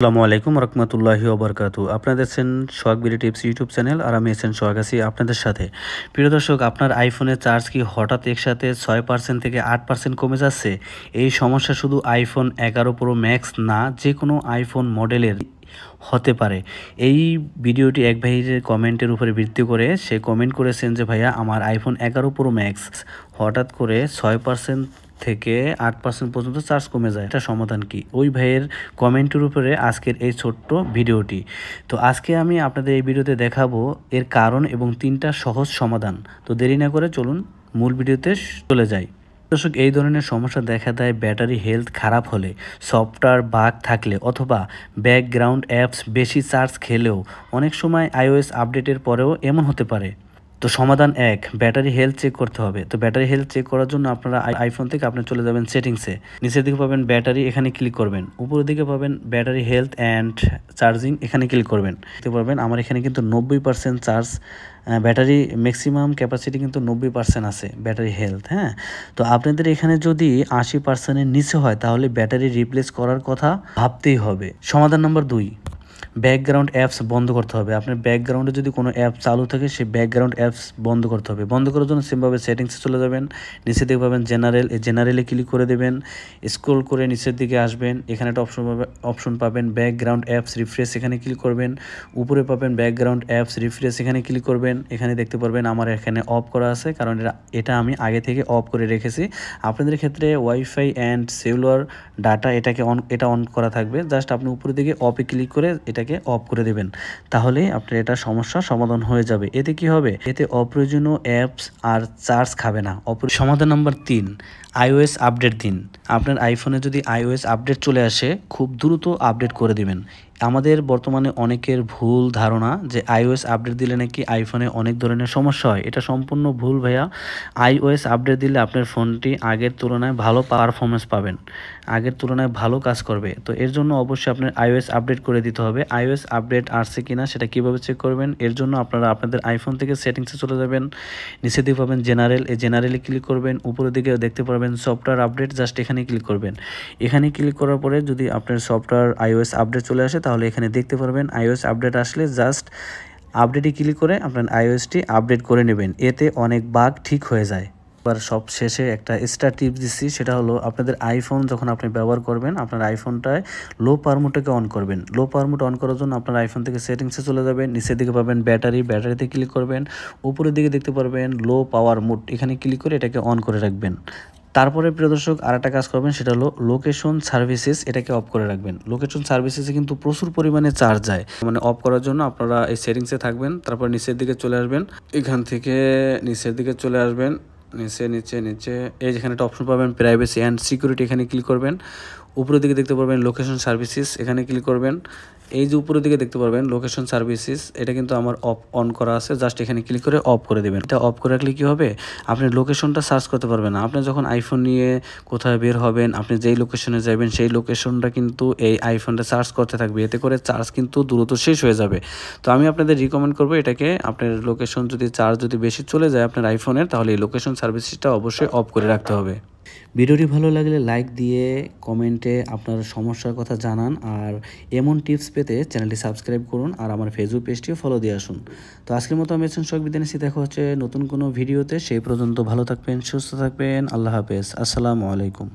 আসসালামু আলাইকুম রহমতুল্লাহি ওবরকাতু। আপনারা দেখছেন সোহাগ বিডি টিপস ইউটিউব চ্যানেল, আর আমি আছেন সোহাগ আছি আপনাদের সাথে। প্রিয় দর্শক, আপনার আইফোনের চার্জ কি হঠাৎ একসাথে 6% থেকে 8% কমে যাচ্ছে? এই সমস্যা শুধু আইফোন 11 প্রো ম্যাক্স না, যে কোনো আইফোন মডেলের হতে পারে। এই ভিডিওটি এক ভাইয়ের কমেন্টের উপরে ভিত্তি করে সে কমেন্ট করেছেন যে ভাইয়া, আমার আইফোন 11 প্রো ম্যাক্স হঠাৎ করে 6% থেকে 8% পর্যন্ত চার্জ কমে যায়, এটা সমাধান কি? ওই ভাইয়ের কমেন্টের উপরে আজকের এই ছোট্ট ভিডিওটি। তো আজকে আমি আপনাদের এই ভিডিওতে দেখাবো এর কারণ এবং 3টা সহজ সমাধান। তো দেরি না করে চলুন মূল ভিডিওতে চলে যাই। দর্শক, এই ধরনের সমস্যা দেখা দেয় ব্যাটারি হেলথ খারাপ হলে, সফটওয়্যার বাগ থাকলে অথবা ব্যাকগ্রাউন্ড অ্যাপস বেশি চার্জ খেলেও। অনেক সময় আইওএস আপডেটের পরেও এমন হতে পারে। তো সমাধান 1, ব্যাটারি হেলথ চেক করতে হবে। তো ব্যাটারি হেলথ চেক করার জন্য আপনারা আইফোন থেকে আপনি চলে যাবেন সেটিংসে, নিচের দিকে পাবেন ব্যাটারি, এখানে ক্লিক করবেন। উপরের দিকে পাবেন ব্যাটারি হেলথ অ্যান্ড চার্জিং, এখানে ক্লিক করবেন। দেখতে পারবেন আমার এখানে কিন্তু 90% চার্জ, ব্যাটারি ম্যাক্সিমাম ক্যাপাসিটি কিন্তু 90% আছে ব্যাটারি হেলথ। হ্যাঁ, তো আপনাদের এখানে যদি 80%-এর নিচে হয় তাহলে ব্যাটারি রিপ্লেস করার কথা ভাবতেই হবে। সমাধান নাম্বার 2, ব্যাকগ্রাউন্ড অ্যাপস বন্ধ করতে হবে। আপনার ব্যাকগ্রাউন্ডে যদি কোনো অ্যাপ চালু থাকে সেই ব্যাকগ্রাউন্ড অ্যাপস বন্ধ করতে হবে। বন্ধ করার জন্য সিমভাবে সেটিংসে চলে যাবেন, নিচের দিকে পাবেন জেনারেল, এই জেনারেলে ক্লিক করে দেবেন। স্ক্রল করে নিচের দিকে আসবেন, এখানে একটা অপশন পাবেন ব্যাকগ্রাউন্ড অ্যাপস রিফ্রেশ, এখানে ক্লিক করবেন। উপরে পাবেন ব্যাকগ্রাউন্ড অ্যাপস রিফ্রেশ, এখানে ক্লিক করবেন। এখানে দেখতে পারবেন আমার এখানে অফ করা আছে, কারণ এটা আমি আগে থেকে অফ করে রেখেছি। আপনাদের ক্ষেত্রে ওয়াইফাই অ্যান্ড সেলুলার ডাটা এটা অন করা থাকবে। জাস্ট আপনি উপরের দিকে অফে ক্লিক করে এটাকে অফ করে দেবেন, তাহলে আপনার এটা সমস্যা সমাধান হয়ে যাবে। এতে কি হবে? এতে অপ্রয়োজনীয় অ্যাপস আর চার্জ খাবে না। সমাধান নাম্বার 3, আইওএস আপডেট দিন। আপনার আইফোনে যদি আইওএস আপডেট চলে আসে, খুব দ্রুত আপডেট করে দিবেন। আমাদের বর্তমানে অনেকের ভুল ধারণা যে আইওএস আপডেট দিলে নাকি আইফোনে অনেক ধরনের সমস্যা হয়। এটা সম্পূর্ণ ভুল ভাইয়া। আইওএস আপডেট দিলে আপনার ফোনটি আগের তুলনায় ভালো পারফরমেন্স পাবেন, আগের তুলনায় ভালো কাজ করবে। তো এর জন্য অবশ্যই আপনার আইওএস আপডেট করে দিতে হবে। আইওএস আপডেট আসছে কিনা সেটা কীভাবে চেক করবেন? এর জন্য আপনারা আপনাদের আইফোন থেকে সেটিংসে চলে যাবেন, নিচে দিকে পাবেন জেনারেল, এই জেনারেলে ক্লিক করবেন। উপরের দিকে দেখতে পারবেন সফটওয়্যার আপডেট, জাস্ট এখানে ক্লিক করবেন। এখানে ক্লিক করার পরে যদি আপনার সফটওয়্যার আইওএস আপডেট চলে আসে তাহলে এখানে দেখতে পারবেন আইওএস আপডেট আসলে জাস্ট আপডেটে ক্লিক করে আপনার আইওএসটি আপডেট করে নেবেন, এতে অনেক বাগ ঠিক হয়ে যায়। এবার সব শেষে একটা এক্সট্রা টিপস দিচ্ছি, সেটা হলো আপনাদের আইফোন যখন আপনি ব্যবহার করবেন, আপনার আইফোনটায় লো পাওয়ার মোডটাকে অন করবেন। লো পাওয়ার মোড অন করার জন্য আপনার আইফোন থেকে সেটিংসে চলে যাবেন, নিচের দিকে পাবেন ব্যাটারিতে ক্লিক করবেন। উপরের দিকে দেখতে পারবেন লো পাওয়ার মোড, এখানে ক্লিক করে এটাকে অন করে রাখবেন। তারপরে প্রিয় দর্শক, আরেকটা কাজ করবেন, সেটা হলো লোকেশন সার্ভিসেস, এটাকে অফ করে রাখবেন। লোকেশন সার্ভিসেসে কিন্তু প্রচুর পরিমাণে চার্জ যায়, মানে অফ করার জন্য আপনারা এই সেটিংসে থাকবেন, তারপর নিচের দিকে চলে আসবেন। এখান থেকে নিচের দিকে চলে আসবেন, নিচে নিচে নিচে এই যেখানে একটা অপশন পাবেন প্রাইভেসি অ্যান্ড সিকিউরিটি, এখানে ক্লিক করবেন। উপরের দিকে দেখতে পারবেন লোকেশন সার্ভিসেস, এখানে ক্লিক করবেন। এই যে উপরের দিকে দেখতে পারবেন লোকেশন সার্ভিসেস, এটা কিন্তু আমার অন করা আছে, জাস্ট এখানে ক্লিক করে অফ করে দেবেন। এটা অফ করে রাখলে কী হবে? আপনি লোকেশনটা সার্চ করতে পারবেন না। আপনি যখন আইফোন নিয়ে কোথায় বের হবেন, আপনি যেই লোকেশনে যাবেন সেই লোকেশনটা কিন্তু এই আইফোনটা সার্চ করতে থাকবে, এতে করে চার্জ কিন্তু দ্রুত শেষ হয়ে যাবে। তো আমি আপনাদের রিকমেন্ড করবো এটাকে, আপনার লোকেশন যদি চার্জ যদি বেশি চলে যায় আপনার আইফোনের, তাহলে এই লোকেশন সার্ভিসটা অবশ্যই অফ করে রাখতে হবে। ভিডিওটি ভালো লাগলে লাইক দিয়ে কমেন্টে আপনার সমস্যার কথা জানান, আর এমন টিপস পেতে চ্যানেলটি সাবস্ক্রাইব করুন, আর আমার ফেসবুক পেজটিও ফলো দিয়ে আসুন। তো আজকের মতো আমি সোহাগ বিদায় নিচ্ছি, দেখা হচ্ছে নতুন কোনো ভিডিওতে। সেই পর্যন্ত ভালো থাকবেন, সুস্থ থাকবেন, আল্লাহ হাফেজ, আসসালামু আলাইকুম।